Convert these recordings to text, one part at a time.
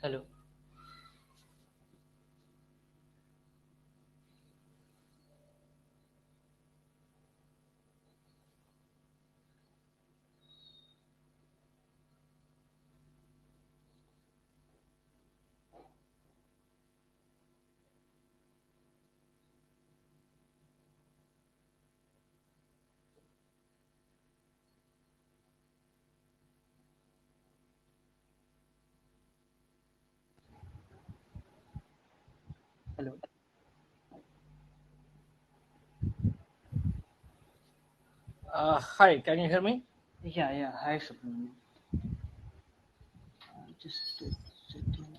Hello. Hello. Hi, can you hear me? Yeah, yeah. Hi, Subramanian. Just a second.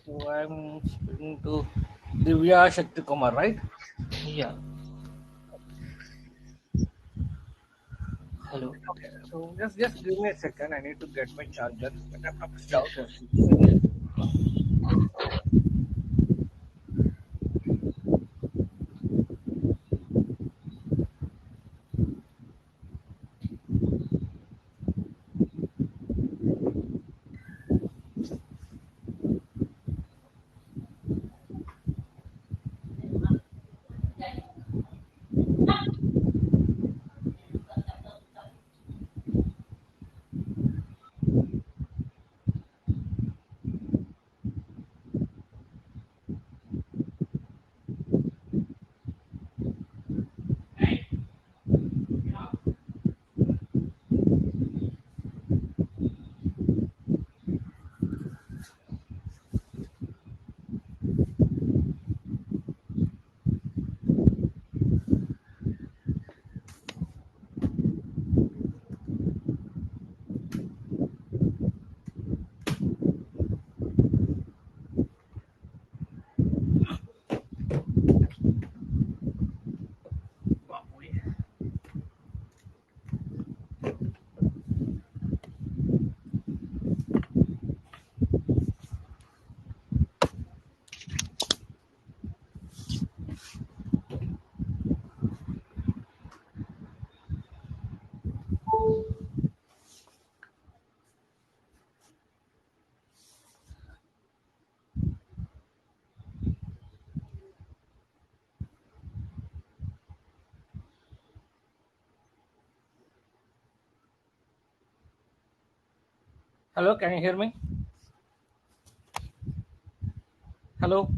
So I'm speaking to Divya Shakti Kumar, right? Yeah. Hello. Okay. So just give me a second. I need to get my charger. My laptop is Yeah, down. sure, sure. Hello, can you hear me? Hello,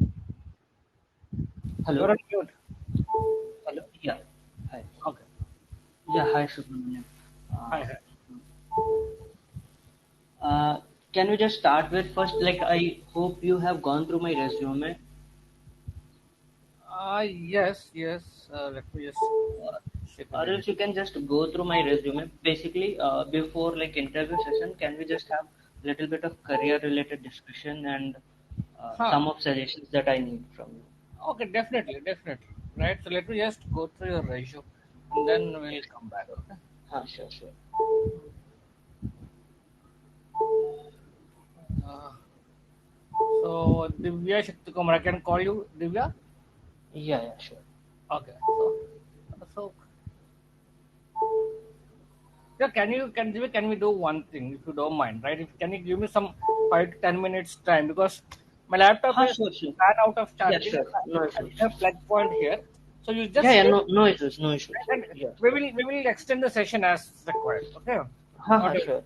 you're Hello. on mute. Hello. Yeah. Hi. Okay. Yeah, hi, Subramanian. Hi, Uh, hi. uh, can we just start with first? Like, I hope you have gone through my resume. Yes, yes. Let me just Uh, check or again. else you can just go through my resume. Basically, before like interview session, can we just have little bit of career related discussion and Huh. some of suggestions that I need from you? Okay, definitely, definitely. Right. So let me just go through your resume, and then we'll come back. Okay. Sure, sure. Uh, so Divya Shakti Kumar, I can call you Divya. Yeah, yeah, sure. Okay. So yeah, can we do one thing if you don't mind, right? If can you give me some 5 to 10 minutes time because my laptop is Sure, sure. ran out of Yeah, charging. sure. No I issues. don't have plug point here, so you Yeah, just yeah, stay no, no issues, no issues. and Yeah. we will extend the session as required. Okay, not Sure.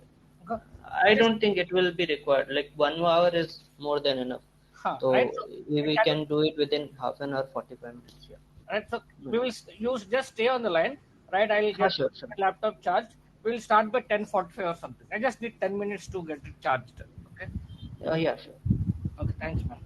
okay. I Just don't think it will be required. Like 1 hour is more than enough. right. So So we can can do it within half an hour, 45 minutes. Yeah. right. So No we will issues. use just stay on the line. Right, I'll get Sure, sure. my laptop charged. We'll start by 10:45 or something. I just need 10 minutes to get it charged. Okay. Yeah, sure. Okay. Thanks, man.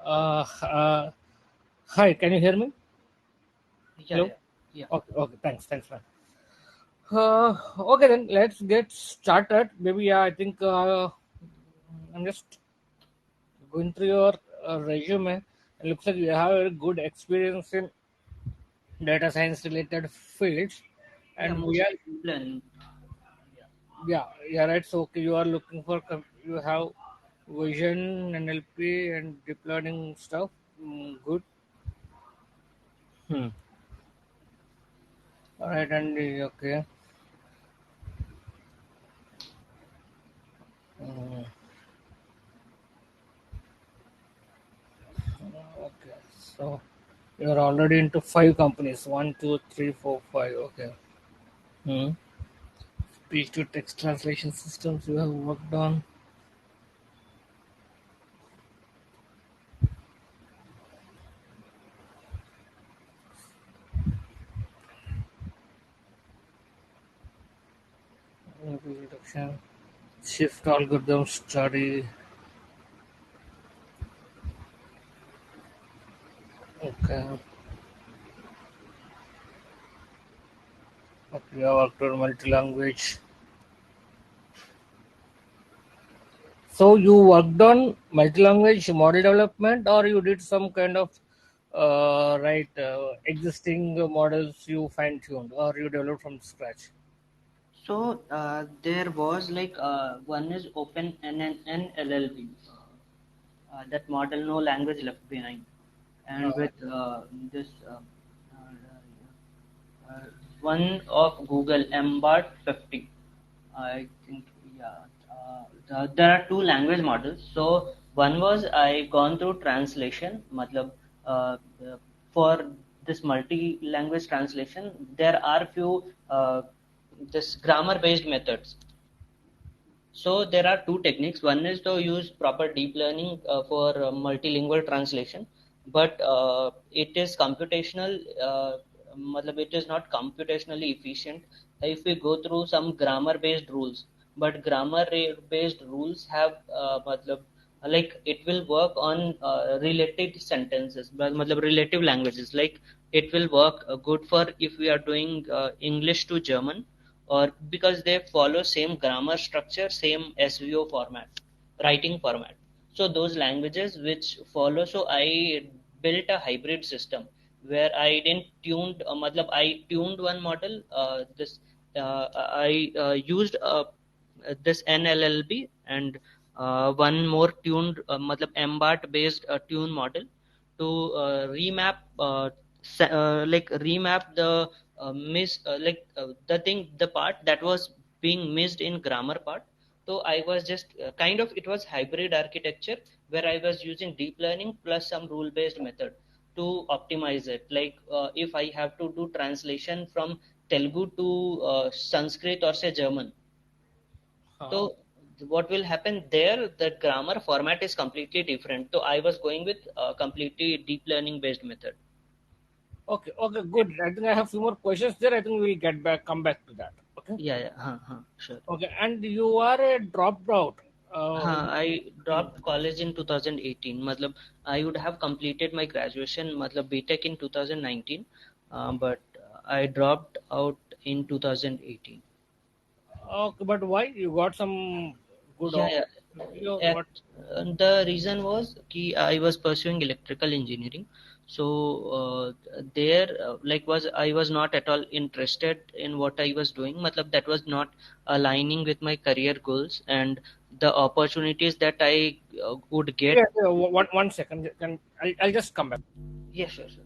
Uh, Hi, can you hear me? Yeah, Hello? yeah, yeah. Okay, okay, thanks, man. Okay, then let's get started. Maybe, yeah, I think I'm just going through your resume. It looks like you have a good experience in data science related fields. Yeah, And we are, mostly deep learning. Yeah. yeah, right. So, okay, you are looking for, you have vision, NLP, and deep learning stuff. Good. Hmm. All right, and okay. Mm, okay, so you're already into five companies. One, two, three, four, five. Okay. Hmm. Speech to text translation systems you have worked on. Maybe reduction. Shift algorithm study. Okay. Okay. You have worked on multi-language. So you worked on multi-language model development, or you did some kind of existing models you fine-tuned, or you developed from scratch. So there was like one is Open NLLB, that model no language left behind, and with this uh, one of Google MBART 50. I think, yeah. There are two language models. So one was I gone through translation. Matlab, uh, uh, for this multi-language translation, there are few this grammar-based methods. So there are two techniques. One is to use proper deep learning for multilingual translation, but it is computational. Matlab it is not computationally efficient if we go through some grammar-based rules. But grammar-based rules have like it will work on related sentences, but matlab relative languages. Like it will work good for if we are doing English to German, or because they follow same grammar structure, same SVO format, writing format. So those languages which follow, so I built a hybrid system where I didn't tuned, I tuned one model. I used this NLLB and one more tuned, MBART based tune model to remap the the thing, the part that was being missed in grammar part. So I was just kind of, it was hybrid architecture where I was using deep learning plus some rule based method to optimize it. Like if I have to do translation from Telugu to Sanskrit or say German, Uh, so what will happen there? The grammar format is completely different. So I was going with a completely deep learning based method. okay, okay, good. I think I have few more questions there. I think we'll come back to that. Okay, Yeah, yeah, sure. okay. And you are a dropped out. I dropped college in 2018. Matlab, I would have completed my graduation, matlab BTech in 2019, but I dropped out in 2018. Okay, but why? You got some good Yeah, yeah. opportunity or At, what? the reason was कि I was pursuing electrical engineering. So there, was I was not at all interested in what I was doing. Matlab, that was not aligning with my career goals and the opportunities that I would Yeah, get. yeah, one second. I'll just come back. Yeah, sure, sure.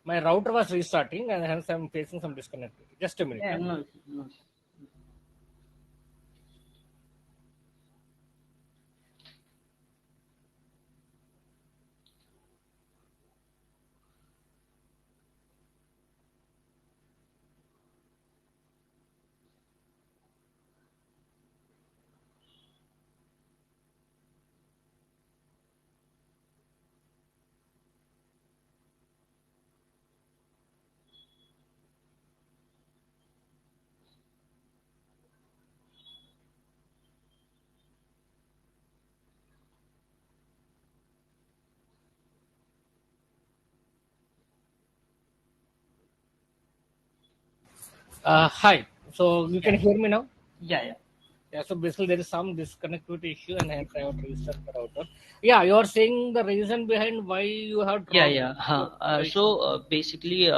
My router was restarting, and hence I'm facing some disconnect. Just a minute. Yeah, Huh? no, no. Hi. So you can Yeah, hear me now? yeah, yeah. Yeah. So basically, there is some disconnectivity issue, and hence I have to restart the router. Yeah, you are saying the reason behind why you have Yeah, dropped yeah. your Huh. preparation. Basically,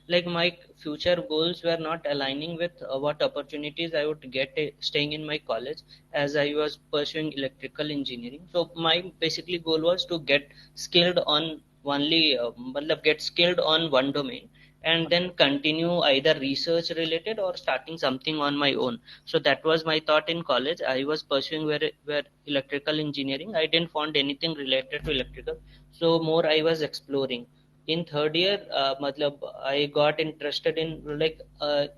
like my future goals were not aligning with what opportunities I would get staying in my college, as I was pursuing electrical engineering. So my basically goal was to get skilled on matlab get skilled on one domain, and then continue either research related or starting something on my own. So that was my thought in college. I was pursuing where electrical engineering. I didn't find anything related to electrical, so more I was exploring. In third year, matlab I got interested in, like,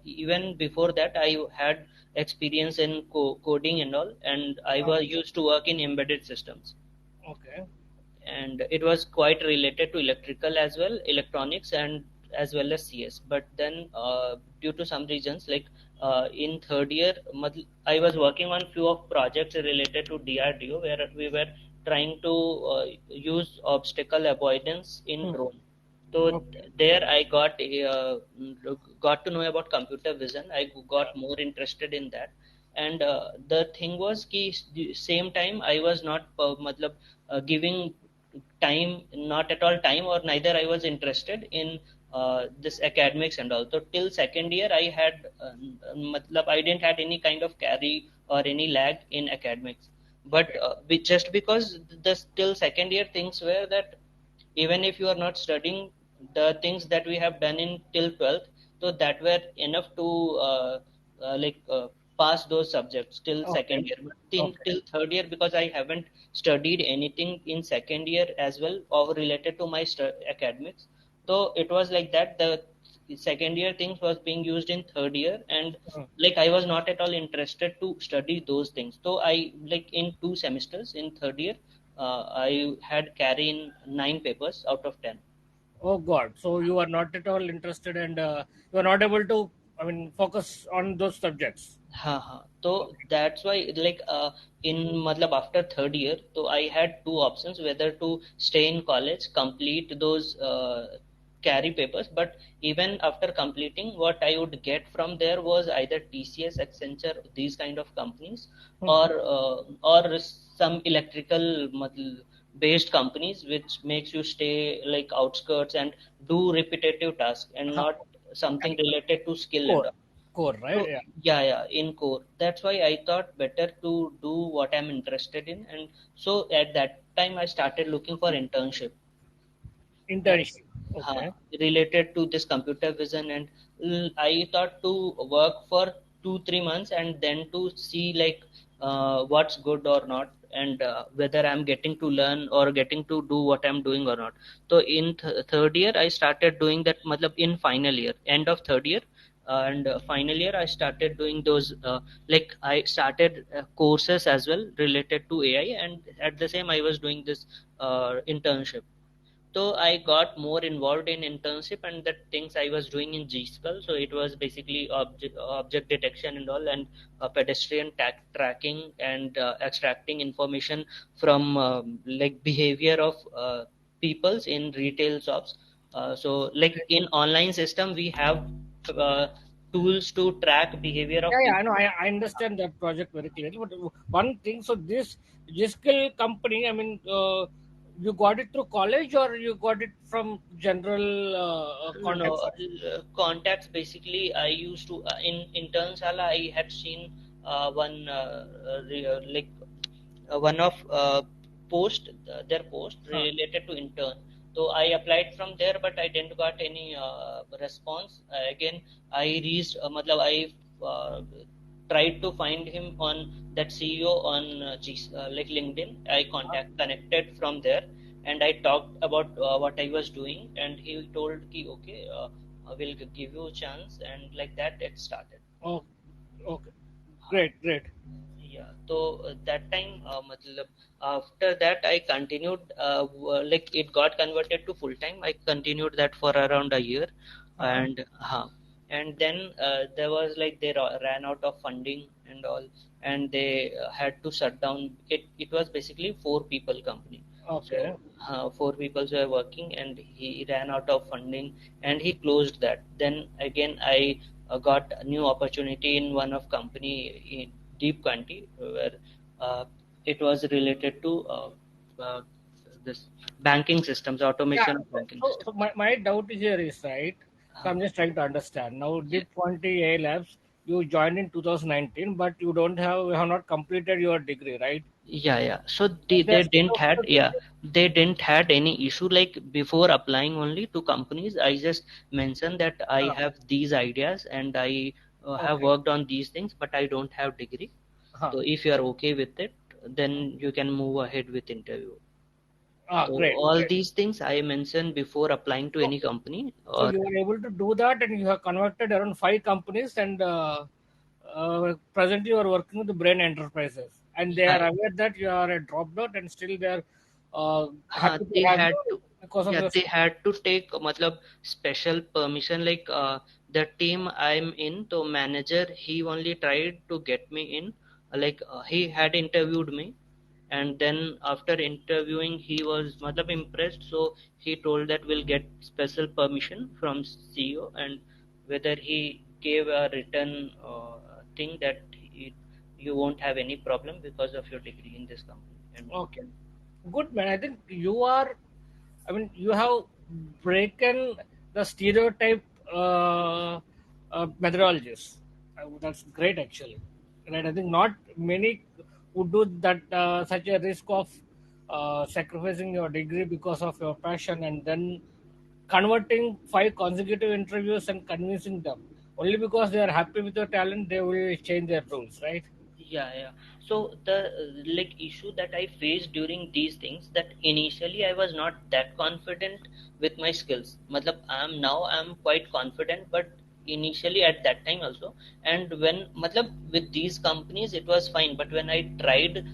even before that I had experience in coding and all, and I Uh, was used to work in embedded systems, okay. and it was quite related to electrical as well, electronics, and as well as CS. But then, due to some reasons, like, in third year, I was working on few of projects related to DRDO, where we were trying to use obstacle avoidance in Hmm. drone. So Okay. there I got to know about computer vision. I got more interested in that, and the thing was कि same time I was not matlab giving time, not at all time, or neither I was interested in this academics and all. So till second year I had matlab I didn't had any kind of carry or any lag in academics. But Okay. just because the till second year things were that even if you are not studying the things that we have done in till 12th, so that were enough to like pass those subjects till Okay. second year. But Okay. till third year, because I haven't studied anything in second year as well or related to my academics, so it was like that the second year things was being used in third year, and Hmm. like I was not at all interested to study those things. So I, like, in 2 semesters in third year, I had carry in 9 papers out of 10. Oh God. So you are not at all interested, and you are not able to, I mean, focus on those subjects. Ha ha. So Okay. that's why, like, in matlab after third year, so I had two options whether to stay in college, complete those carry papers, but even after completing, what I would get from there was either TCS, Accenture, these kind of companies, Hmm. or some electrical based companies, which makes you stay like outskirts and do repetitive tasks and Huh. not something related to skill and Core. all. Core, right? So Yeah. yeah, yeah, in core. That's why I thought better to do what I'm interested in, and so at that time I started looking for internship, and Internship. Okay. related to this computer vision, and I thought to work for 2 3 months and then to see, like, what's good or not, and whether I'm getting to learn or getting to do what I'm doing or not. So in third year I started doing that, matlab in final year, end of third year, and final year I started doing those, like, I started courses as well related to AI, and at the same I was doing this internship. So I got more involved in internship and the things I was doing in GSpell. So it was basically object detection and all, and pedestrian tracking, and extracting information from, like, behavior of peoples in retail shops. So like in online system, we have uh, tools to track behavior Yeah, of yeah, people. I know. I understand that project very clearly. But one thing, so this skill company, I mean, you got it through college or you got it from general No, no. contacts? Contacts, basically. I used to, in Internshala, I had seen one like one of post their post Huh. related to intern. So I applied from there, but I didn't got any response. Again, I reached, matlab I tried to find him on that CEO on like LinkedIn. I connected from there, and I talked about what I was doing, and he told ki okay, I will give you a chance, and like that it started. Oh, okay. Great, great. Yeah, so that time, matlab, after that I continued, like, it got converted to full time. I continued that for around a year, Uh-huh. and then there was, like, they ran out of funding and all, and they had to shut down. It was basically 4 people company. Okay. So 4 people were working, and he ran out of funding, and he closed that. Then again, I got a new opportunity in one of company in Deep Country where uh, it was related to uh, this banking systems, Yeah. automation of So, banking so, systems. so my doubt is here is right. So Uh, I'm just trying to understand. Now, yeah, Deep 20 A Labs, you joined in 2019, but you have not completed your degree, right? yeah. So And they they're still didn't okay had, to take yeah, it. they didn't had any issue like before applying only to companies. I just mentioned that I Ah, have these ideas and I have okay. worked on these things, but I don't have degree. Huh. So if you are okay with it, then you can move ahead with interview. Ah, So great, all great. these things I mentioned before applying to So, any company. so Or you were able to do that, and you have converted around 5 companies, and presently you are working with the Brain Enterprises, and they yeah, are aware that you are a dropout, and still they are happy to they have had you to, because of yeah, your they skill. had to take matlab special permission like the team I'm in, so manager he only tried to get me in, like he had interviewed me, and then after interviewing he was matlab impressed, so he told that we'll get special permission from CEO, and whether he gave a written thing that you won't have any problem because of your degree in this company. And Okay, good man. I think you are. I mean, you have broken the stereotype methodologies. That's great, actually. Right? I think not many would do that. Such a risk of sacrificing your degree because of your passion, and then converting 5 consecutive interviews and convincing them only because they are happy with your talent. They will change their rules, right? yeah. So the like issue that I faced during these things, that initially I was not that confident with my skills. Matlab, I'm quite confident, but initially at that time also. And when matlab with these companies it was fine, but when I tried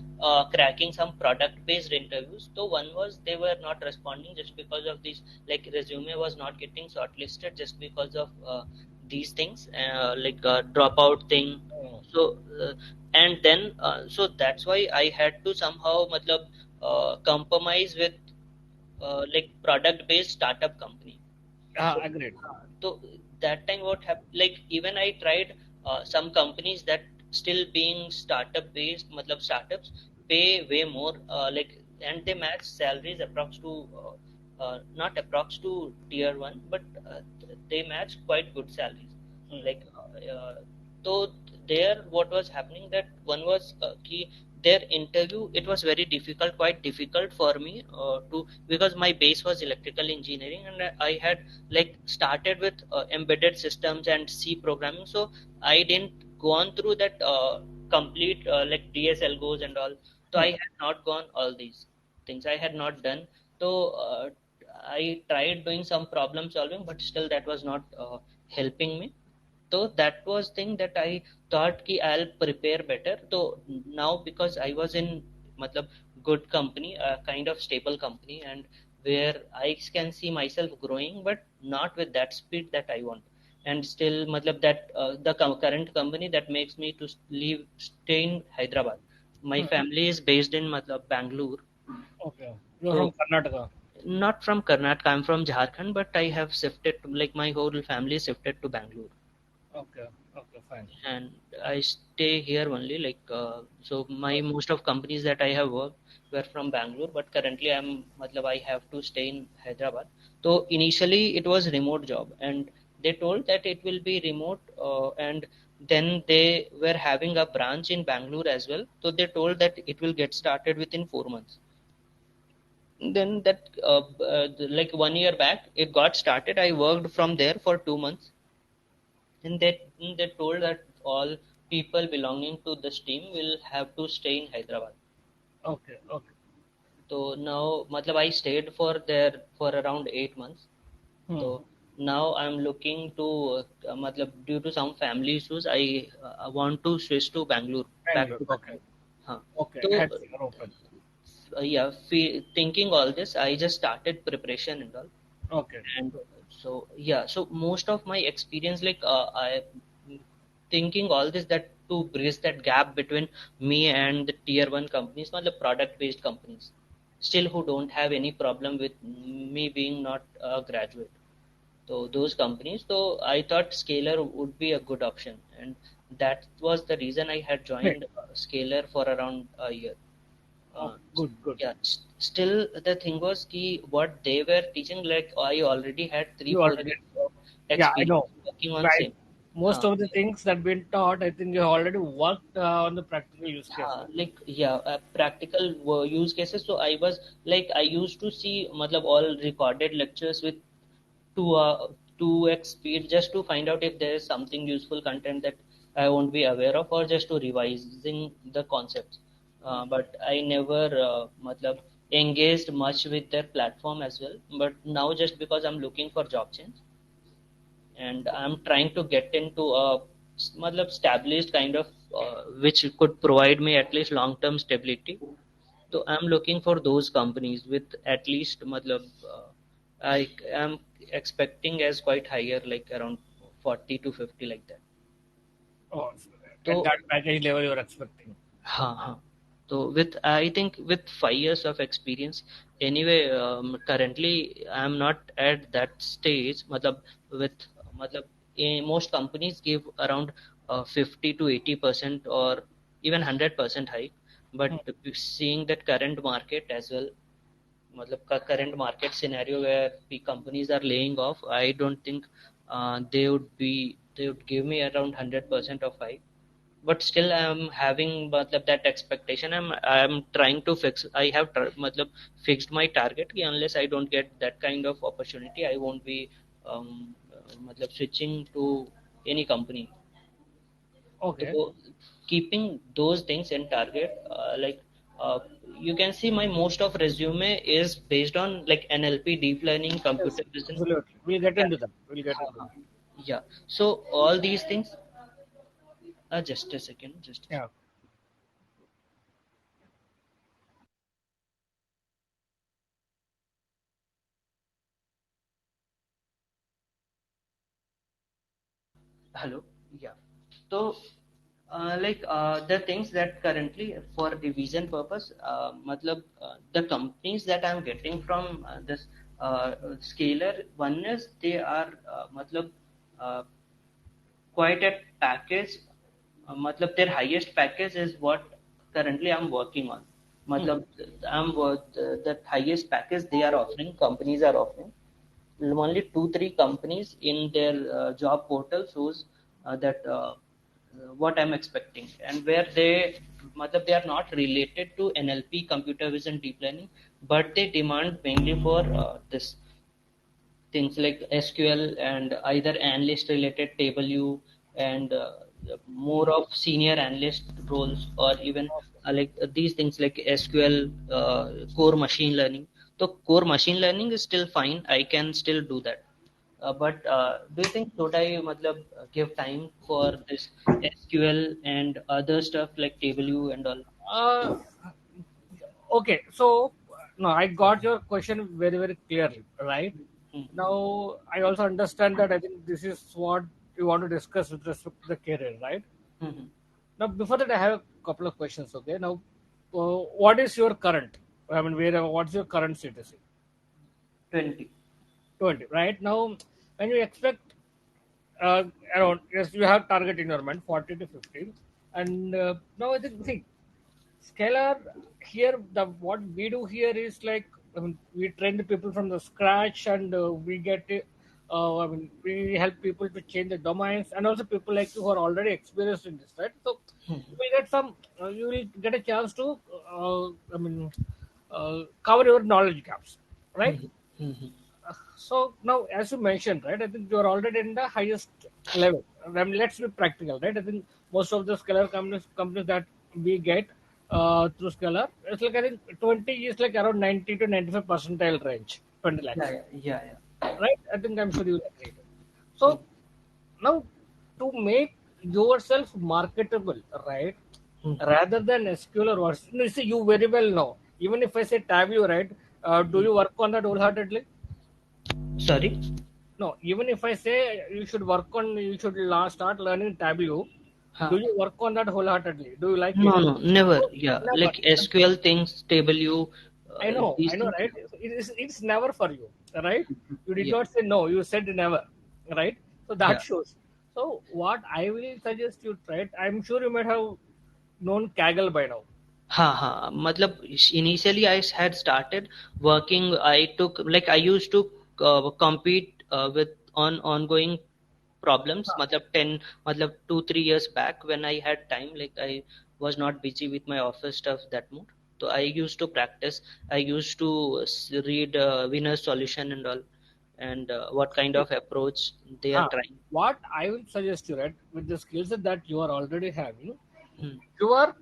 cracking some product based interviews, so one was they were not responding just because of this, like resume was not getting shortlisted just because of these things, like dropout thing. Mm. So and then so that's why I had to somehow matlab compromise with like product based startup company. So Agreed. so that time what happened, like even I tried some companies that still being startup based matlab startups pay way more, like, and they match salaries approx to not approx to tier 1, but they match quite good salaries, Mm. like so there what was happening, that one was key, their interview it was very difficult, quite difficult for me to, because my base was electrical engineering, and I had like started with embedded systems and C programming, so I didn't gone through that complete like DSL goes and all, so I Mm. had not gone all these things, I had not done. So I tried doing some problem solving, but still that was not helping me. So that was thing that I thought ki I'll prepare better. So now because I was in matlab good company, a kind of stable company, and where I can see myself growing, but not with that speed that I want. And still matlab that the current company that makes me to leave, stay in Hyderabad. My Mm. family is based in matlab Bangalore. Okay. You're from So Karnataka. not from Karnataka, I'm from Jharkhand, but I have shifted to, like my whole family shifted to Bangalore, Okay. Okay. Fine. and I stay here only. Like so, my Okay. most of companies that I have worked were from Bangalore, but currently matlab I have to stay in Hyderabad. So initially it was remote job, and they told that it will be remote, and then they were having a branch in Bangalore as well. So they told that it will get started within 4 months. Then that like 1 year back, it got started. I worked from there for 2 months, and they told that all people belonging to this team will have to stay in Hyderabad. Okay. Okay. So now, matlab I stayed for there for around 8 months. Hmm. So now I'm looking to, matlab due to some family issues, I want to switch to Bangalore, back Bangalore. to Okay. Bangalore. Huh. Okay. So Hence you're open. yeah, thinking all this, I just started preparation and all. Okay. And so yeah, so most of my experience, like I thinking all this, that to bridge that gap between me and the tier 1 companies, not the product based companies, still who don't have any problem with me being not a graduate. So those companies. So I thought Scalar would be a good option, and that was the reason I had Great. joined Scalar for around a year. Oh, Uh, good, good. yeah, still the thing was what they were teaching, like I already had three You four already, years of yeah, I know. experience working on Right. same. Most Huh. of the things that been taught, I think you already worked on the practical use cases. Like yeah, practical use cases. So I was like I used to see matlab, all recorded lectures with 2x speed just to find out if there is something useful content that I won't be aware of, or just to revising the concepts. But I never matlab, engaged much with their platform as well. But now just because I'm looking for job change, and I'm trying to get into a matlab, established kind of which could provide me at least long term stability. So I'm looking for those companies with at least matlab, I am expecting as quite higher, like around 40 to 50 like that. Oh, at So that package level you're expecting. huh. So with I think with 5 years of experience, anyway, currently I'm not at that stage. Matlab, with matlab, most companies give around 50 to 80% or even 100% hike. But Hmm. seeing that current market as well, matlab, current market scenario where the companies are laying off, I don't think they would give me around 100% of hike. But still I'm having matlab, that expectation. I'm trying to fix. I have matlab, fixed my target कि unless I don't get that kind of opportunity, I won't be matlab, switching to any company. Okay. So keeping those things in target, like uh, you can see my most of resume is based on like NLP, deep learning, Yes, computer vision. absolutely. We'll get Yeah. into that. We'll get into Uh-huh. that. Yeah. So all these things. Just a second. Just a second. Yeah. Hello. Yeah. So, the things that currently for revision purpose, matlab, the companies that I'm getting from this scaler, one is they are matlab, uh, quite a package. Matlab, their highest package is what currently I'm working on. Hmm. Matlab, that highest package they are offering, companies are offering only 2 3 companies in their job portal shows that what I'm expecting, and where matlab, they are not related to NLP, computer vision, deep learning, but they demand mainly for this things like SQL and either analyst related table U, and more of senior analyst roles, or even these things like SQL, core machine learning. So core machine learning is still fine. I can still do that. But do you think should I matlab, give time for this SQL and other stuff like table U and all? Uh, okay. So, no, I got your question very, very clearly, right? Hmm. Now, I also understand that I think this is what you want to discuss with respect to the career, right? Hmm. Now, before that, I have a couple of questions. Okay. Now, what is your current? I mean, what's your current status? 20. 20, right? Now, when you expect uh, around, yes, you have target in your mind 40 to 50, and now I think, see, scalar here, the what we do here is like, I mean, we train the people from the scratch, and we get I mean, we help people to change the domains, and also people like you who are already experienced in this, right? So you will get you will get a chance to I mean, cover your knowledge gaps, right? Hmm. Hmm. So now, as you mentioned, right, I think you are already in the highest level. I mean, let's be practical, right? I think most of the Scalar companies that we get through Scalar, it's like I think 20 is like around 90 to 95 percentile range, 20 Yeah, lakhs, yeah, yeah, yeah. right? I think I'm sure you will agree. Hmm. So now, to make yourself marketable, right, Hmm. rather than SQL or what, you see, you very well know. Even if I say Tableau, right, do Hmm. you work on that wholeheartedly? Sorry. No, even if I say you should start learning Tableau, Huh. do you work on that wholeheartedly? Do you like No, it? no, never. No, Yeah, never. like SQL things, table U, I these know, things. right? It's never for you, right? You did Yeah, not say no, you said never, right? So that yeah. shows. So what I will suggest you try it. I'm sure you might have known Kaggle by now. हाँ मतलब initially I had started working. I took like I used to compete with on ongoing problems मतलब 10 मतलब 2-3 years back when I had time, like I was not busy with my office stuff that much. So I used to practice. I used to read winner solution and all, and what kind of approach they are Huh. trying. What I will suggest you, right, with the skills that you are already having, Hmm. you are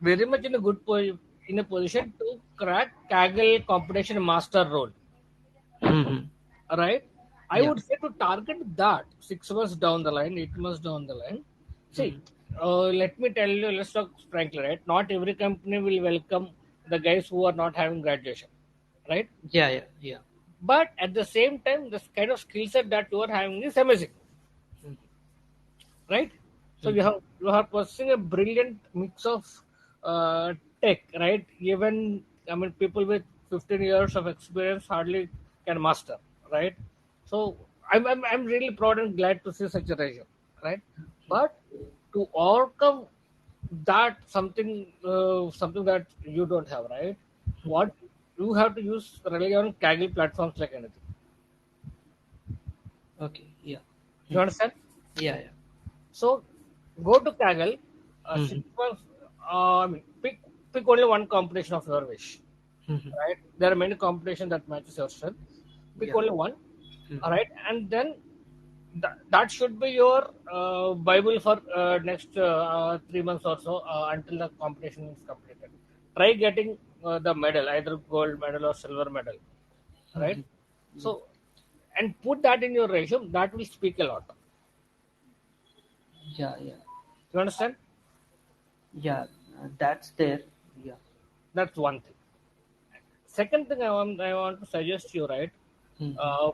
very much in a in a position to crack Kaggle competition master role, Hmm. Hmm. right? I Yeah. would say to target that 6 months down the line, 8 months down the line. See, Hmm. let me tell you, let's talk frankly, right? Not every company will welcome the guys who are not having graduation, right? Yeah, yeah, yeah. But at the same time, this kind of skill set that you are having is amazing, Hmm. right? So Hmm. you are possessing a brilliant mix of tech, right? Even I mean, people with 15 years of experience hardly can master, right? So I'm really proud and glad to see such a ratio, right? But to overcome that something that you don't have, right? What you have to use rely on Kaggle platforms like anything. Okay. Yeah. You Hmm. understand? Yeah, yeah. So go to Kaggle, Hmm. 6 months. I mean, pick only one competition of your wish. Hmm. Right? There are many competitions that matches your strength. Pick Yeah. only one. Hmm. All right, and then that should be your Bible for next 3 months or so until the competition is completed. Try getting the medal, either gold medal or silver medal. Right? Hmm. Yeah. So and put that in your resume. That will speak a lot. Yeah, yeah. You understand? Yeah, that's there. Yeah. That's one thing. Second thing I want to suggest you, right? Hmm. Uh,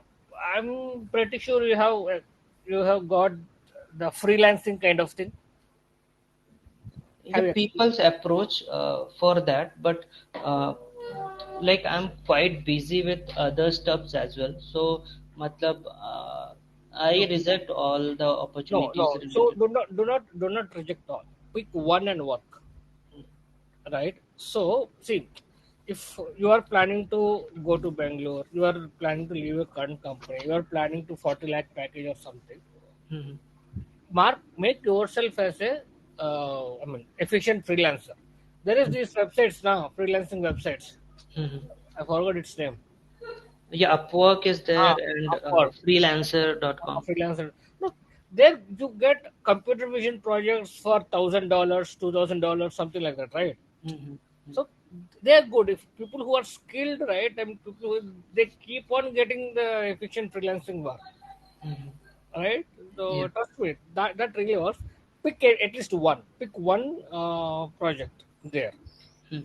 I'm pretty sure you have got the freelancing kind of thing. Yeah, Have you? people's approach for that, but uh, like I'm quite busy with other stuffs as well. So, matlab, I No, reject all the no, opportunities no. So related. do not reject all. Pick one and work. Right. So see, if you are planning to go to Bangalore, you are planning to leave your current company, you are planning to 40 lakh package or something. Hmm. Make yourself as a efficient freelancer. There is these websites now, freelancing websites. Hmm. I forgot its name. Yeah, Upwork is there Ah, and Upwork. freelancer.com. Freelancer. Look, there you get computer vision projects for $1,000, $2,000, something like that, right? Hmm. So they're good. If people who are skilled, right, and people who, they keep on getting the efficient freelancing work, Hmm. right? Yeah. So trust me, that really works. Pick at least one. Pick one project there. Hmm.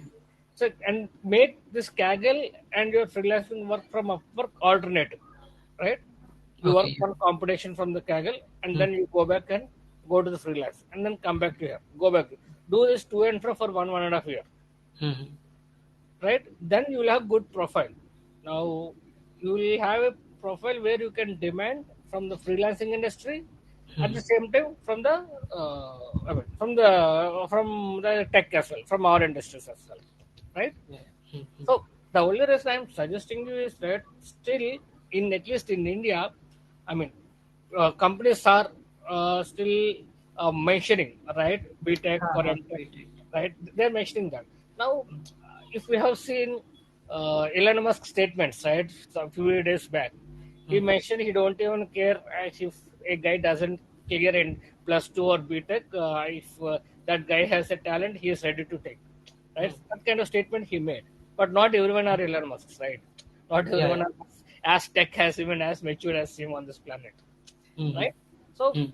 So and make this Kaggle and your freelancing work from Upwork alternative, right? You work Okay. on competition from the Kaggle, and Hmm. then you go back and go to the freelance, and then come back to here. Go back. Do this to and fro for 1.5 year, Hmm. right? Then you will have good profile. Now you will have a profile where you can demand from the freelancing industry, at Hmm. the same time from the from the tech as well, from our industries as well, right? Yeah. Hmm. So the only reason I'm suggesting you is that still, in at least in India, I mean, companies are still mentioning, right, BTech or Uh-huh. MTech, right? They're mentioning that. Now, if we have seen Elon Musk statements, right, a few days back, he Hmm. mentioned he don't even care as if a guy doesn't clear in plus two or BTech. If that guy has a talent, he is ready to take. Right, Hmm. that kind of statement he made. But not everyone are Elon Musk, right? Not Yeah, everyone yeah. are as tech as even as mature as him on this planet, Hmm. right? So Hmm.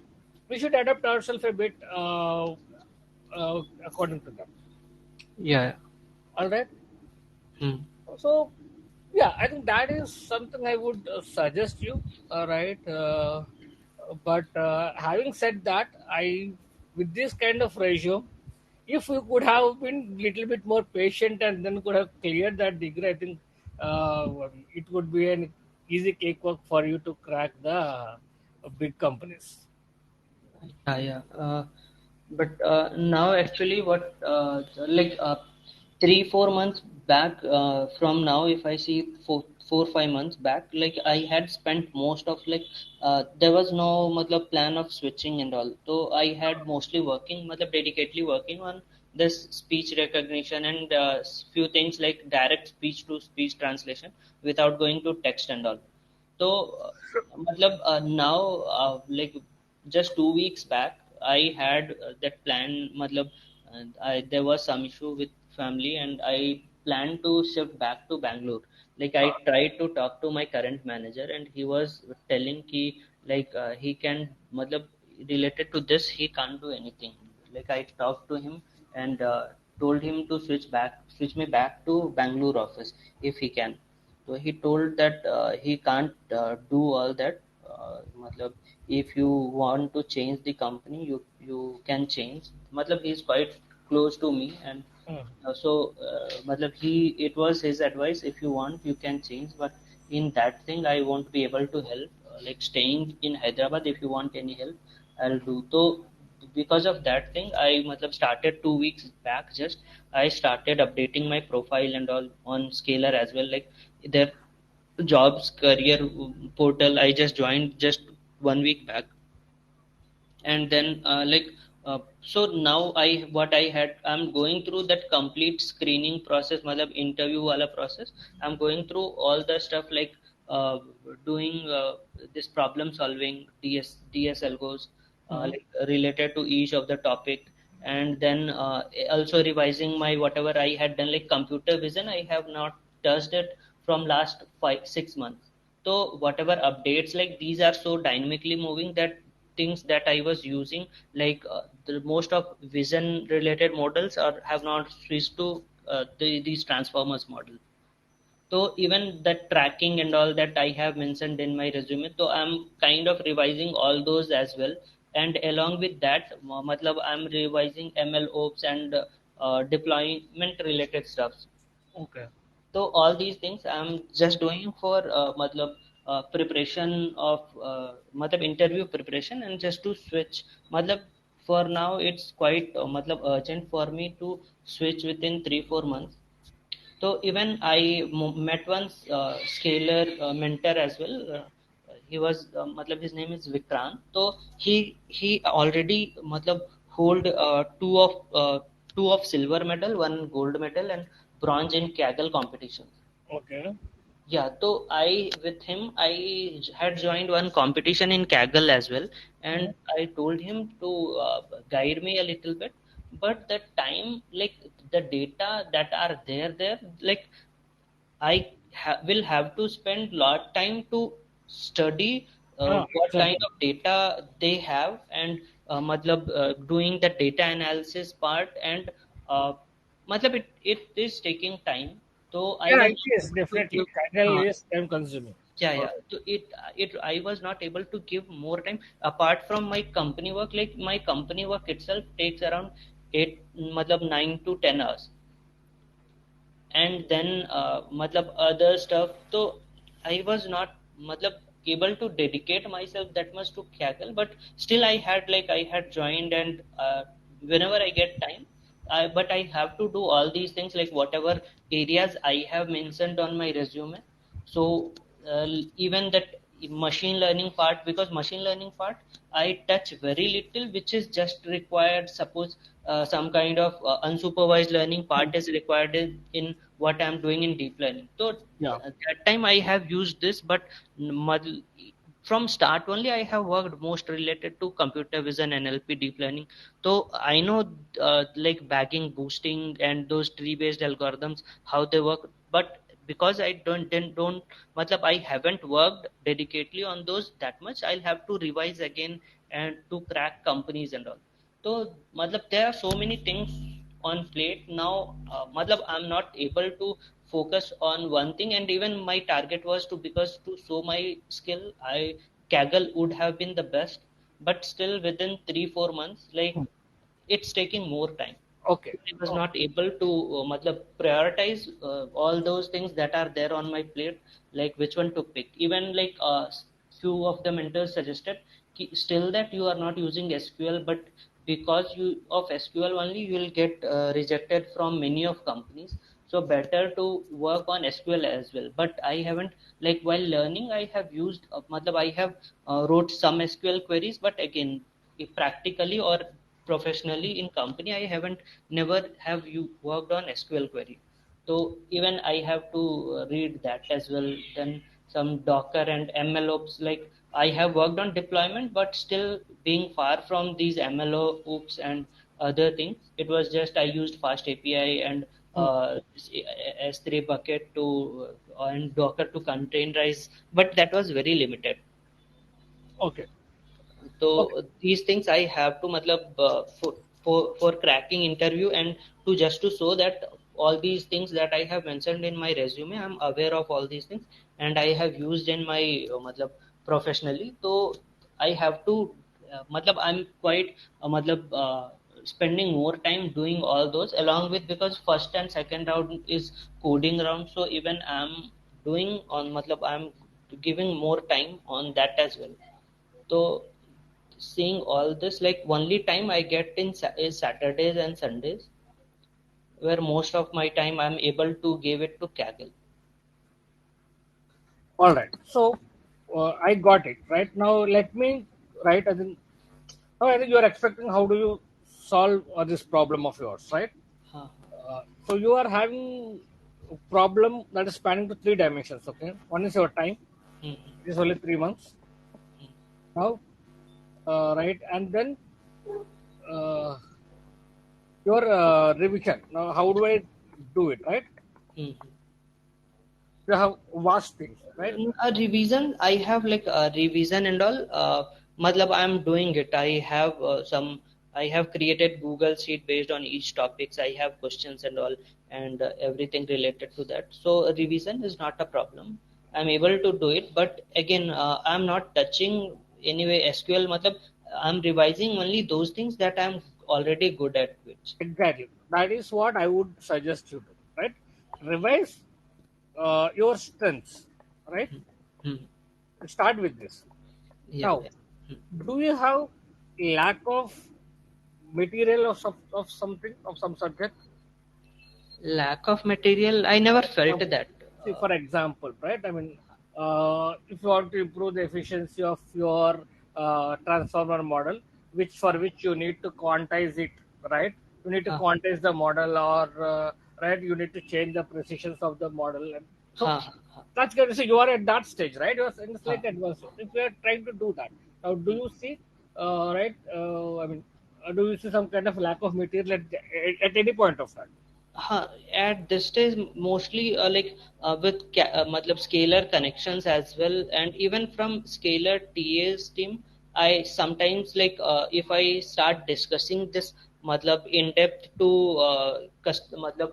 we should adapt ourselves a bit according to them. Yeah. All right. Hmm. So yeah, I think that is something I would suggest you. All right. But having said that, I with this kind of ratio, if you could have been little bit more patient and then could have cleared that degree, I think it would be an easy cakewalk for you to crack the big companies. Yeah. But now actually, what like 3 4 months back from now, if I see 4 4 5 months back, like I had spent most of like there was no matlab, plan of switching and all. So I had mostly working, matlab, dedicatedly working on this speech recognition and few things like direct speech to speech translation without going to text and all. तो मतलब now like just 2 weeks back I had that plan मतलब there was some issue with family and I planned to shift back to Bangalore. Like I tried to talk to my current manager and he was telling ki like he can मतलब related to this he can't do anything. Like I talked to him and told him to switch me back to Bangalore office if he can. So he told that he can't do all that. Matlab, if you want to change the company, you can change. Matlab, he is quite close to me, and Hmm. matlab, it was his advice. If you want, you can change. But in that thing, I won't be able to help. Like staying in Hyderabad, if you want any help, I'll do. So because of that thing, I matlab, started 2 weeks back. Just I started updating my profile and all on Scalar as well. Like their jobs career portal I just joined just 1 week back. And then so now I what I had I'm going through that complete screening process matlab interview wala process. I'm going through all the stuff like uh, doing this problem solving ds goes Mhm. like related to each of the topic. And then also revising my whatever I had done like computer vision I have not touched it from last 5 6 months. So whatever updates like these are so dynamically moving that things that I was using, like the most of vision related models are have not switched to these transformers model. So even the tracking and all that I have mentioned in my resume, so I'm kind of revising all those as well. And along with that, matlab I'm revising ML ops and deployment related stuff. Okay. So all these things I'm just doing for matlab preparation of matlab interview preparation and just to switch matlab for now it's quite matlab urgent for me to switch within 3 4 months. So even I met one scalar mentor as well. He was matlab his name is Vikrant. So he already matlab hold two of silver medal, one gold medal, and bronze in Kaggle competitions. Okay. Yeah, so I with him I had joined one competition in Kaggle as well, Mhm. and I told him to guide me a little bit. But the time, like the data that are there, like will have to spend lot time to study what kind Exactly. of data they have and matlab doing the data analysis part and uh, matlab it is taking time. So I Yeah, was it not is able to definitely. give. Kaggle Uh, is time consuming. yeah, All yeah. So it I was not able to give more time apart from my company work. Like my company work itself takes around 9 to 10 hours, and then matlab other stuff. So I was not matlab able to dedicate myself that much to Kaggle, but still I had joined and whenever I get time but I have to do all these things like whatever areas I have mentioned on my resume. So even that machine learning part, because machine learning part I touch very little, which is just required suppose some kind of unsupervised learning part is required in what I'm doing in deep learning. So Yeah. that time I have used this, but mud- from start only I have worked most related to computer vision, NLP, deep learning. So I know like bagging, boosting, and those tree-based algorithms how they work. But because I don't matlab I haven't worked dedicatedly on those that much, I'll have to revise again and to crack companies and all. So matlab there are so many things on plate now. Matlab I'm not able to focus on one thing, and even my target was to because to show my skill, I Kaggle would have been the best, but still within 3 4 months, like it's taking more time. Okay. I was Oh, not able to matlab, prioritize all those things that are there on my plate, like which one to pick. Even like few of the mentors suggested still that you are not using SQL, but because you of SQL only you will get rejected from many of companies. So better to work on SQL as well. But I haven't, like while learning I have used matlab, I have wrote some SQL queries, but again if practically or professionally in company I haven't never have you worked on SQL query. So even I have to read that as well. Then some Docker and MLOps, like I have worked on deployment, but still being far from these MLO oops and other things, it was just I used fast API and hmm, S3 bucket to and Docker to containerize, but that was very limited. okay. Okay. So these things I have to matlab for cracking interview and to just to show that all these things that I have mentioned in my resume, I'm aware of all these things and I have used in my matlab professionally. So I have to matlab I'm quite spending more time doing all those along with, because first and second round is coding round. So even I'm doing on matlab I'm giving more time on that as well. So seeing all this, like only time I get in is Saturdays and Sundays, where most of my time I'm able to give it to Kaggle. All right. So I got it. Right now, let me right. I think now I think you are expecting how do you solve this problem of yours, right? Huh. So you are having a problem that is spanning to three dimensions. Okay, one is your time. Mhm. It is only 3 months now, right? And then uh, your revision. Now, how do I do it, right? Mhm. You have vast things, right? A revision, I have like a revision and all. Matlab I'm doing it. I have I have created Google Sheet based on each topics. I have questions and all, and everything related to that. So a revision is not a problem. I'm able to do it, but again, I'm not touching anyway SQL. Matlab I'm revising only those things that I'm already good at. Which. Exactly. That is what I would suggest you do, right? Revise your strengths, right? Hmm. Start with this. Yeah, Now, yeah. do you have lack of material of something of some subject? Lack of material, I never felt Um, that. See, for example, right? I mean, if you want to improve the efficiency of your transformer model, which you need to quantize it, right? You need to Huh, quantize the model, or right, you need to change the precisions of the model, and so huh, huh, that's good. So you are at that stage, right? You are in the huh, slight advanced. If you are trying to do that, now do hmm. you see, right? I mean, do you see some kind of lack of material at any point of time? At this stage, mostly with matlab scalar connections as well, and even from scalar TA's team, I sometimes if I start discussing this matlab in depth to matlab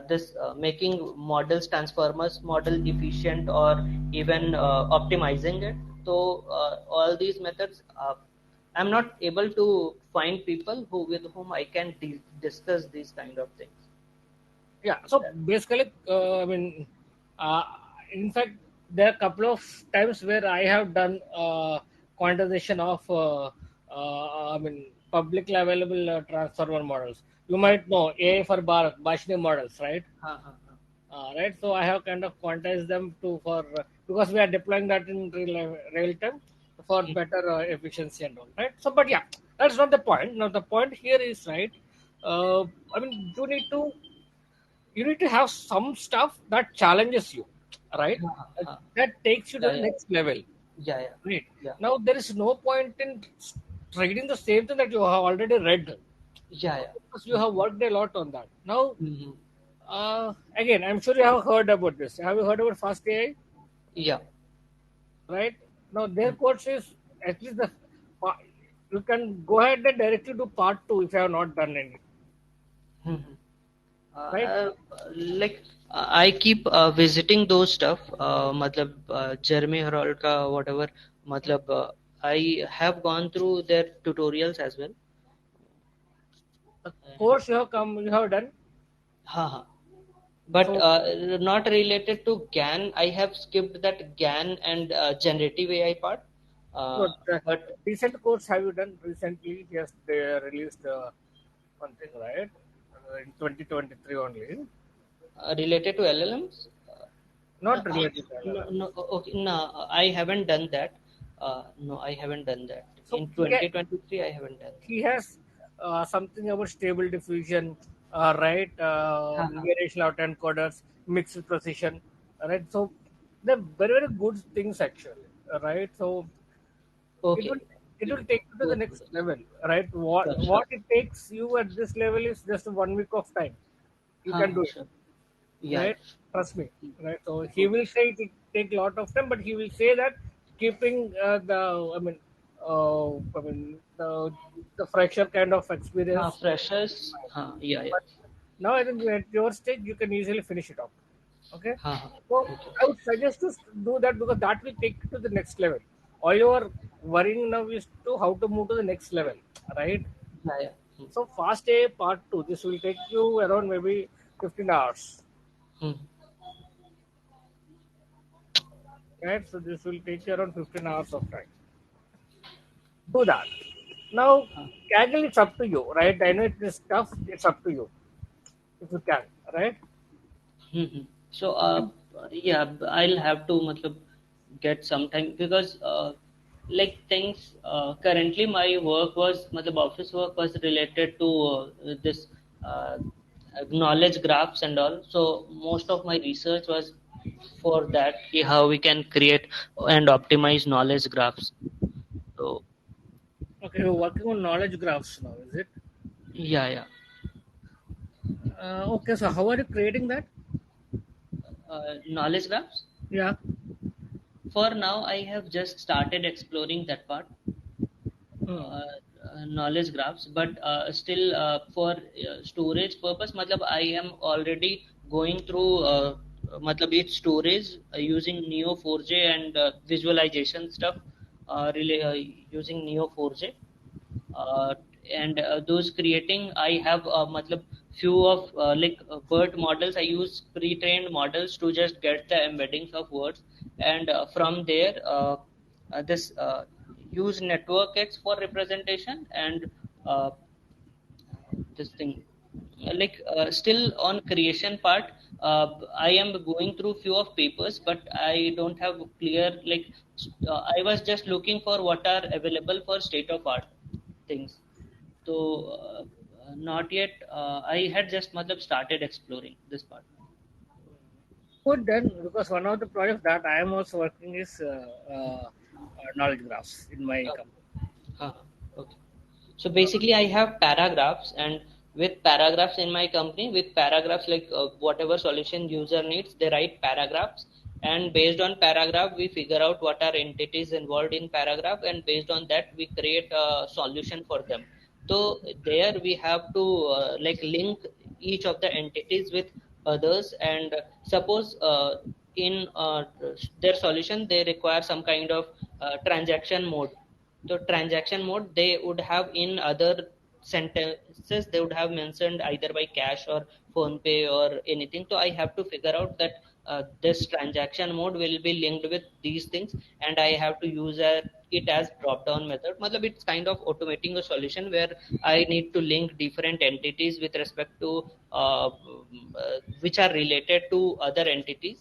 this making models transformers model efficient or even optimizing it. So all these methods. I'm not able to find people who with whom I can discuss these kind of things. Yeah, so basically, I mean, uh, in fact, there are a couple of times where I have done quantization of, I mean, publicly available transformer models. You Huh, might know AI for Bashni models, right? huh, huh, huh. Right. So I have kind of quantized them to for because we are deploying that in real time for Hmm, better efficiency and all. Right. So, but yeah, that's not the point. Now the point here is right. I mean, you need to have some stuff that challenges you, right? huh, Uh, huh. that takes you to Yeah, the yeah, next level, yeah, yeah, right? yeah, Now there is no point in reading the same thing that you have already read, yeah, yeah. because you have worked a lot on that. Now, Mm-hmm. again, I'm sure you have heard about this. Have you heard about Fast AI? Yeah. Right? Now their course is at least pa- you can go ahead and directly do part two if you have not done any, Mm-hmm. right? Like I keep visiting those stuff. Matlab Jeremy Herald ka whatever. Matlab I have gone through their tutorials as well. The And course you have done. haha. But So not related to GAN. I have skipped that GAN and generative AI part. no, Uh, the but recent course have you done recently? Yes, they released one thing, right? In 2023 only. related to LLMs, Not related to no, LLM. no, okay, no, I haven't done that. No, I haven't done that. So In 2023, I haven't done that. he has something about stable diffusion, right? Haha. Variational autoencoders, mixed precision, right? So they're very very good things actually, right? So it will Okay. it will take you to the Good, next good. level, right? what Sure, sure. what it takes you at this level is just 1 week of time. You can do Haha, it, sure. Yeah, right? yeah. Trust me, right? So he Okay. will say it will take a lot of time, but he will say that keeping the the fresher kind of experience. Freshers. Yeah, yeah. But now I think at your stage you can easily finish it off. Okay, Haha. so Okay. I would suggest to do that because that will take you to the next level. All you are worrying now is to how to move to the next level, right? Yeah, yeah. So fast A part two. This will take you around maybe 15 hours, Hmm. right? So this will take you around 15 hours of time. Do that. Now, Huh. Kaggle, it's up to you, right? I know it is tough. It's up to you if you can, right? Hmm. So, yeah, I'll have to matlab, get some time because, like things, currently my work was, matlab, office work was related to this uh, knowledge graphs and all. So, most of my research was for that, ki how we can create and optimize knowledge graphs. So, Okay, you're working on knowledge graphs now, is it? yeah, yeah. Okay, so how are you creating that? Knowledge graphs. Yeah. For now, I have just started exploring that part. Hmm. uh, knowledge graphs, but still for storage purpose matlab I am already going through matlab its storage using neo 4j and visualization stuff using neo 4j, uh, and those creating I have matlab few of BERT models. I use pre-trained models to just get the embeddings of words, and from there this use network X for representation, and uh, this thing still on creation part. I am going through few of papers, but I don't have clear I was just looking for what are available for state of art things. So not yet. I had just matlab started exploring this part. Good then, because one of the projects that I am also working is knowledge graphs in my Okay. company. Huh. Okay. So basically, I have paragraphs, and with paragraphs in my company, with paragraphs whatever solution user needs, they write paragraphs, and based on paragraph, we figure out what are entities involved in paragraph, and based on that, we create a solution for them. So there we have to link each of the entities with others, and suppose in their solution they require some kind of transaction mode. So transaction mode, they would have in other sentences, they would have mentioned either by cash or phone pay or anything. So I have to figure out that this transaction mode will be linked with these things, and I have to use it as drop down method. Matlab it's kind of automating a solution where I need to link different entities with respect to which are related to other entities.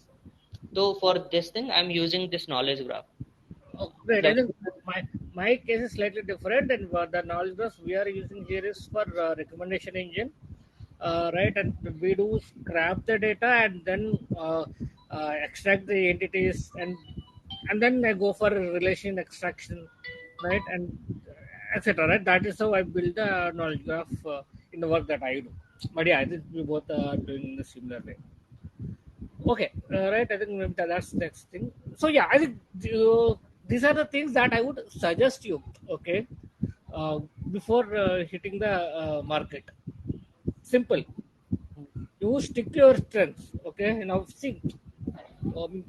So for this thing, I'm using this knowledge graph. Oh, great. I Matlab, think my case is slightly different, and the knowledge base we are using here is for recommendation engine, right? And we do scrap the data and then extract the entities, and then I go for a relation extraction, right? And etc. Right? That is how I build the knowledge graph in the work that I do. But yeah, I think we both are doing in the similar way. Okay, right. I think maybe that's the next thing. So yeah, I think these are the things that I would suggest you. Okay, uh, before hitting the market. Simple. You stick to your strengths. Okay, now see. Um,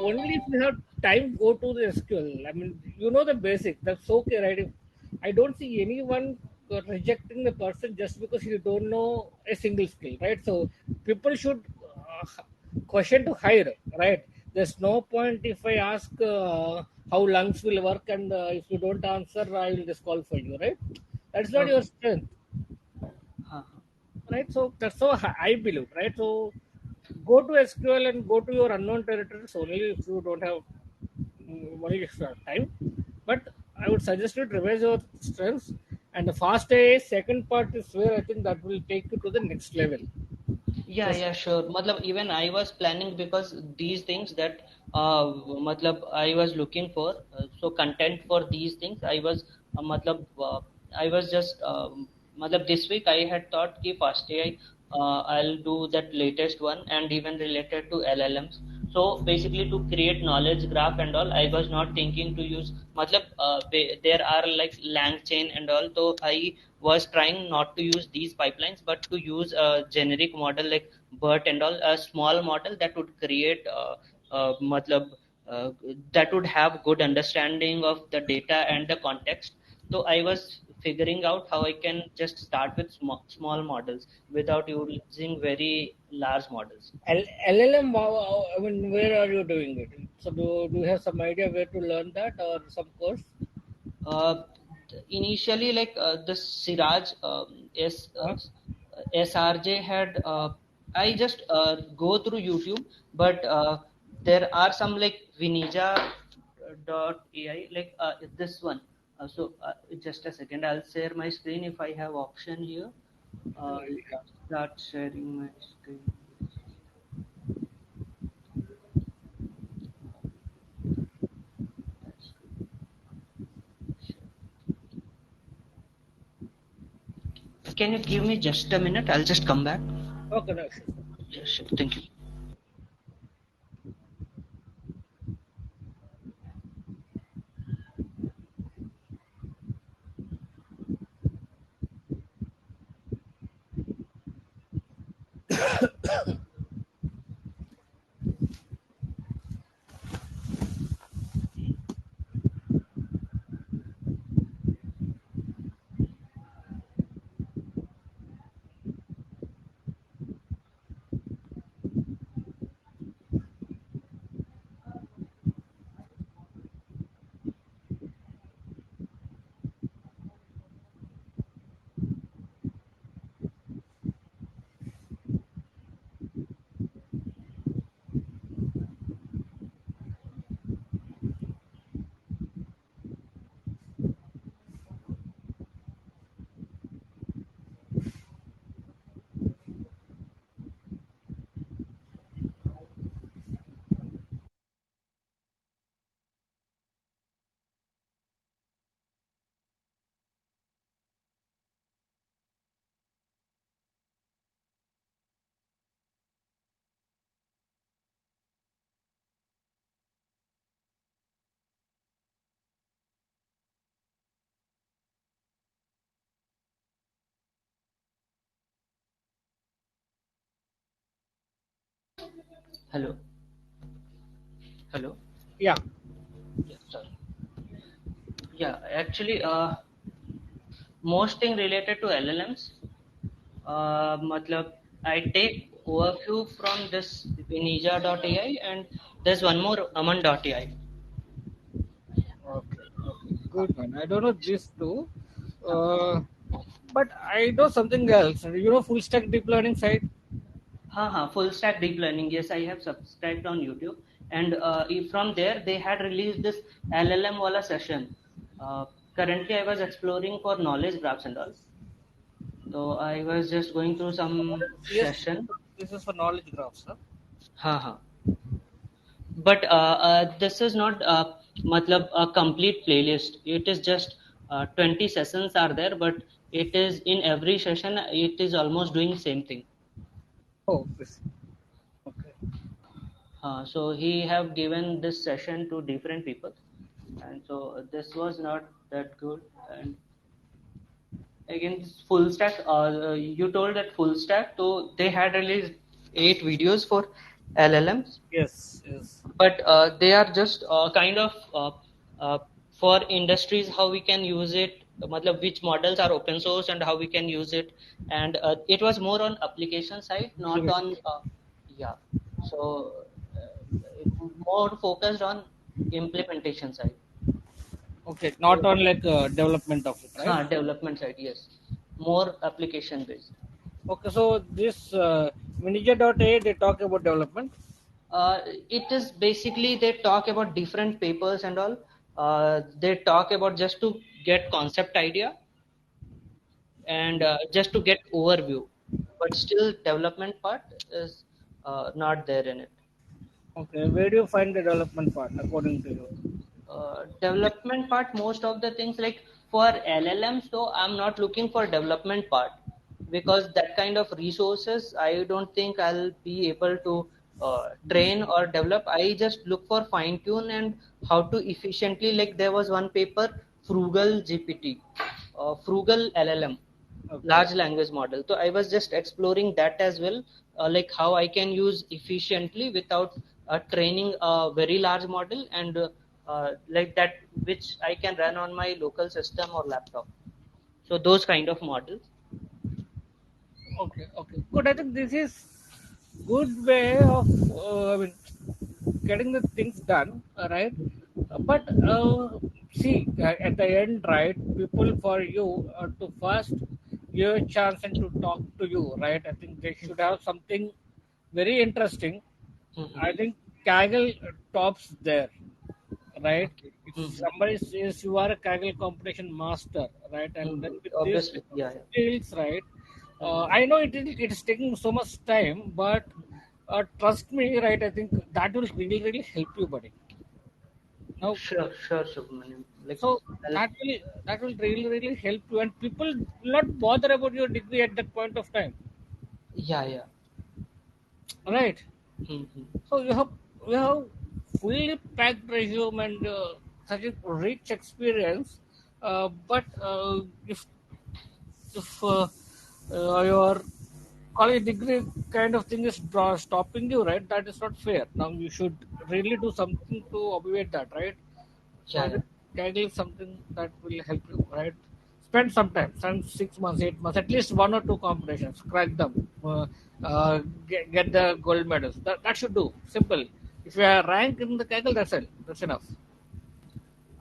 only if you have time, go to the SQL. I mean, you know the basic. That's okay, right? If, I don't see anyone. rejecting the person just because you don't know a single skill, right? So people should question to hire, right? There's no point if I ask how lungs will work, and if you don't answer, I will disqualify you, right? That's not your Okay. strength, Huh. right? So that's so I believe, right? So go to SQL and go to your unknown territories only if you don't have only time. But I would suggest you to revise your strengths. And the fast AI second part is where I think that will take you to the next level. Yeah, Just yeah, sure. Matlab, even I was planning because these things that matlab I was looking for, so content for these things. I was just matlab this week I had thought ki fast AI, I'll do that latest one and even related to LLMs. So basically to create knowledge graph and all, I was not thinking to use matlab there are like LangChain and all. So I was trying not to use these pipelines, but to use a generic model like BERT and all, a small model that would create matlab, uh, that would have good understanding of the data and the context. So I was figuring out how I can just start with small models without using very large models. LLM, I mean, where are you doing it? So do you have some idea where to learn that or some course? Uh, Initially, like the Siraj Huh? SRJ had, I just go through YouTube, but there are some like Vinija dot AI, like this one. Just a second, I'll share my screen if I have option here. Let Yeah. me start sharing my screen. That's good. Can you give me just a minute? I'll just come back. Okay, no issues. Yes, sure. Thank you. Hello. Hello. Yeah. Yeah, sorry. Yeah, actually, most thing related to LLMs, matlab, I take overview from this Vinija.ai and there's one more Aman.ai. Okay. Okay. Good man. I don't know these two. Huh. Uh, but I know something else. You know full stack deep learning site? Full stack deep learning. Yes, I have subscribed on YouTube, and from there they had released this LLM wala session. Uh, Currently, I was exploring for knowledge graphs and all. So I was just going through some Yes, session. this is for knowledge graphs, huh? Ha. But this is not matlab a complete playlist. It is just 20 sessions are there, but it is in every session it is almost doing same thing. Oh, this. Okay. So he have given this session to different people, and so this was not that good. And again, this full stack. You told that full stack, so they had released 8 videos for LLMs, Yes, yes. but they are just kind of uh, for industries how we can use it matlab which models are open source and how we can use it. And it was more on application side, not on yeah. So more focused on implementation side. Okay, not on like development of it, right? Development side, yes, more application based. Okay, so this manager.a they talk about development. It is basically they talk about different papers and all. They talk about just to get concept idea and just to get overview, but still development part is not there in it. Okay, where do you find the development part according to you? Development part, most of the things like for LLMs, though I'm not looking for development part, because that kind of resources I don't think I'll be able to train or develop. I just look for fine tune and how to efficiently, like there was one paper, Frugal GPT, Frugal LLM, Okay, large language model. So I was just exploring that as well, like how I can use efficiently without training a very large model, and like that which I can run on my local system or laptop. So those kind of models. okay, okay. Good. I think this is good way of I mean getting the things done, right? But see, at the end, right? People for you to first give a chance and to talk to you, right? I think they should have something very interesting. Mhm. I think Kaggle tops there, right? Okay. If Mhm. somebody says you are a Kaggle competition master, right, and then Mhm. with these Obviously, yeah, yeah. skills, right? Mhm. I know it is taking so much time, but trust me, right? I think that will really, really help you, buddy. Now, Sure, sure, Subramaniam. Like, so I'll, that will really, really help you, and people will not bother about your degree at that point of time, yeah, yeah. right? Mhm. So you have fully packed resume and such a rich experience, but if your college degree kind of thing is stopping you, right? That is not fair. Now you should really do something to obviate that, right? So Yeah, I yeah. think Kaggle is something that will help you, right? Spend some time, spend 6 months, 8 months, at least one or two competitions, crack them, get the gold medals. That should do. Simple. If you are ranked in the Kaggle, that's it. That's enough.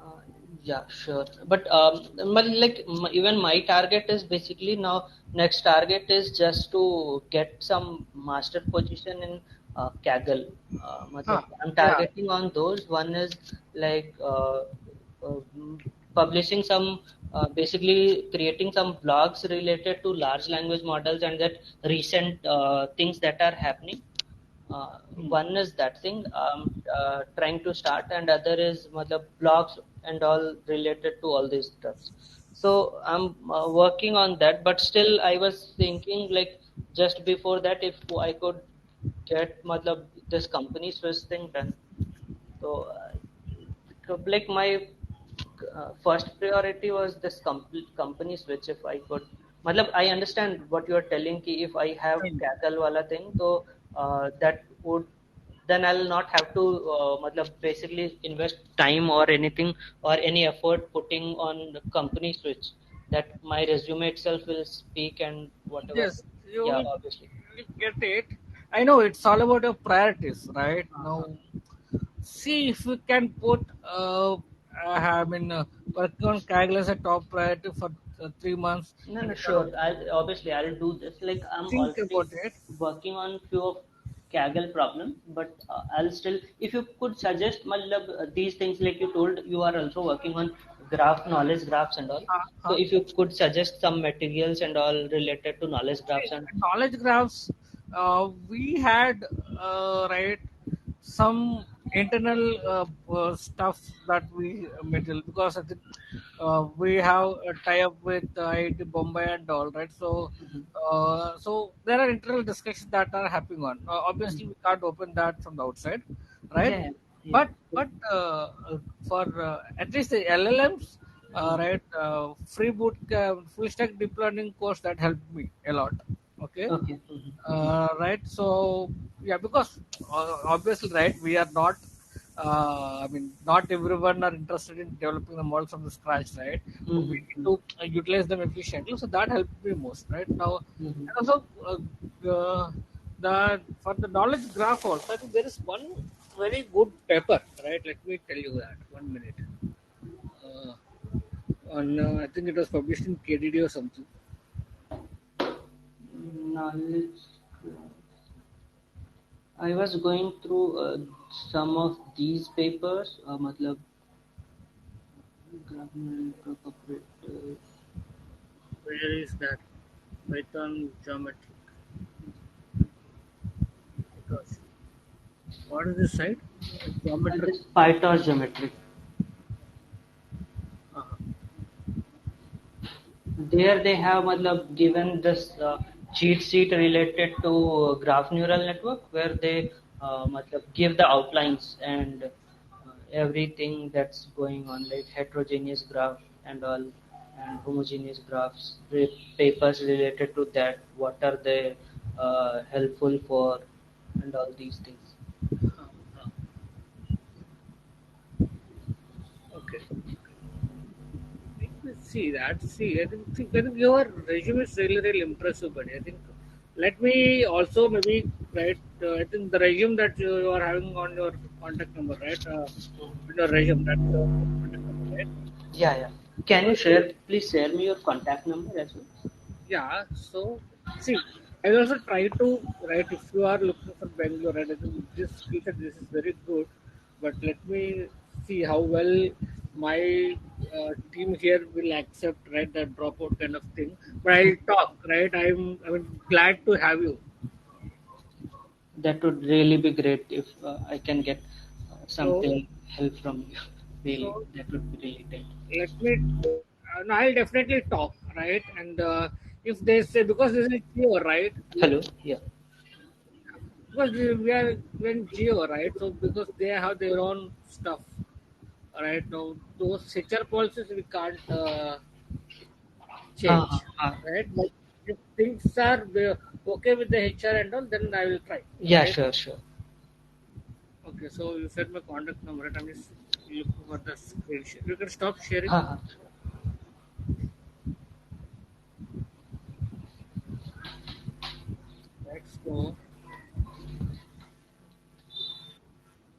Uh, yeah, sure. But like even my target is basically now next target is just to get some master position in Kaggle. Huh. I'm Yeah. targeting on those. One is like publishing some, basically creating some blogs related to large language models and that recent things that are happening. Hmm. One is that thing trying to start, and other is matlab, blogs and all related to all these stuffs. So I'm working on that, but still I was thinking like just before that if I could get matlab, this company Swiss thing done. So like my first priority was this company switch. If I could, matlab, I understand what you are telling. Ki if I have Hmm. Kaggle wala thing, so that would then I'll not have to matlab, basically invest time or anything or any effort putting on the company switch. That my resume itself will speak and whatever. Yes, you Yeah, will obviously. get it. I know it's all about your priorities, right? Uh-huh. Now, see if you can put, I mean, working on Kaggle as a top priority for 3 months No, and no, sure. I'll do this. Like I'm think already about it. working on few of Kaggle problems, but I'll still. If you could suggest, matlab, these things like you told, you are also working on knowledge graphs and all. So Uh-huh. if you could suggest some materials and all related to knowledge See, graphs and. knowledge graphs, we had, right, some internal stuff that we material because I think we have a tie up with IIT Bombay and all, right? So, Mhm. so there are internal discussions that are happening on. Obviously, we can't open that from the outside, right? Yeah, yeah, But for at least the LLMs, yeah. right, free boot full stack deep learning course that helped me a lot. Okay, Okay. Mhm. right. So yeah, because obviously, right, we are not. I mean, not everyone are interested in developing the models from the scratch, right? So we need Mm-hmm. to utilize them efficiently. So that helped me most, right? Now, Mm-hmm. and also the for the knowledge graph also, I think there is one very good paper, right? Let me tell you that. 1 minute. Uh, on I think it was published in KDD or something. Knowledge. I was going through some of these papers. मतलब grammar corporate. Where is that? Python geometry. Gosh. What is this site? Geometric. This PyTorch geometry. Uh-huh. There they have matlab, given this cheat sheet related to graph neural network where they matlab, give the outlines and everything that's going on like heterogeneous graph and all and homogeneous graphs papers related to that what are they helpful for and all these things. Uh-huh. Okay. Let's see that. I think your resume is really, really impressive, buddy. I think. Let me also maybe write. I think the resume that you are having on your contact number, right? On your resume, that's your contact number, right? Yeah, yeah. Can you So, share please share me your contact number as well? yeah. So see, I also try to right. If you are looking for Bangalore, right? I think this skill set this is very good. But let me see how well my team here will accept right that dropout kind of thing. But I'll talk right. I mean glad to have you. That would really be great if I can get So something help from you. Really, so that would be really great. let me. No, I'll definitely talk right. And if they say because this is Geo, right? Hello. Yeah. Because we are in Geo, right? So because they have their own stuff, right? Now those HR policies we can't change, Uh, right? But if things are okay with the HR and all, then I will try, yeah. right? Sure. Sure. Okay, so you said my contact number, right? I'm just looking for the screen share. You can stop sharing. Uh, Let's go.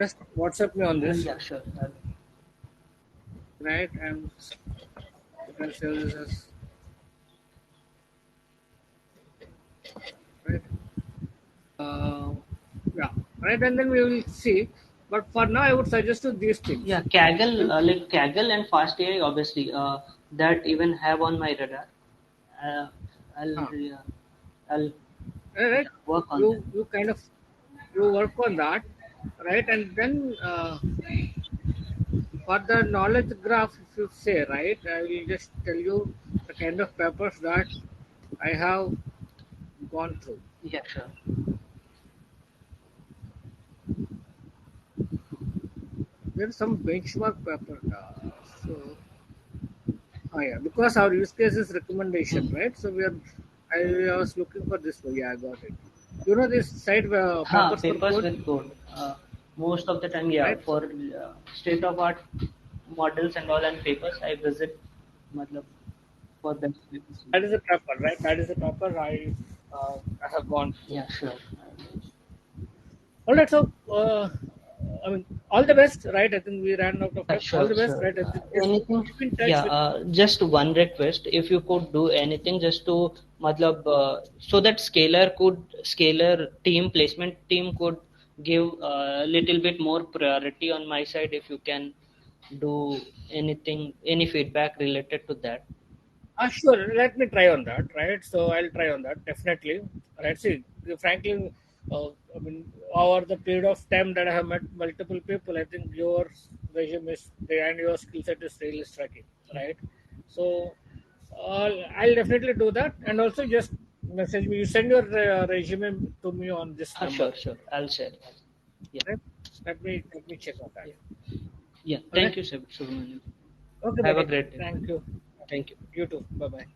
Just WhatsApp me on this, yeah. Sure. right? And you can save this as right. Uh, yeah, right. And then we will see. But for now, I would suggest you these things. Yeah. Kaggle, And like Kaggle and Fast AI, obviously, that even have on my radar. Uh, I'll uh, yeah, I'll right, yeah, work on that. you kind of you work on that, right? And then for the knowledge graph, if you say right, I will just tell you the kind of papers that I have gone through. Yeah. Sure. There is some benchmark paper. So, yeah, because our use case is recommendation, Hmm. right? So we are. I was looking for this one. Yeah, I got it. You know this site papers for Papers code, with code. Most of the time, yeah, right? for state of art models and all and papers, I visit matlab, for best papers. That is a paper, right? That is a paper I have gone through. Yeah, sure. All right, so I mean, all the best, right? I think we ran out of time. All Sure, the best, sure. right? I think just Anything? keep in touch Yeah, with. just one request. If you could do anything, just to, matlab, so that scalar team placement team could give a little bit more priority on my side. If you can do anything, any feedback related to that. Sure, let me try on that, right? So I'll try on that definitely. Right? See, frankly, I mean, over the period of time that I have met multiple people, I think your resume is and your skill set is really striking, right? So I'll definitely do that, and also just message me. You send your resume to me on this number, Sure, sure. I'll share. Yeah, right? Let me check on that. yeah, yeah. All right. Thank you, Subramanian. Okay, Have a buddy. great day. Thank you. Thank you. You too. Bye bye.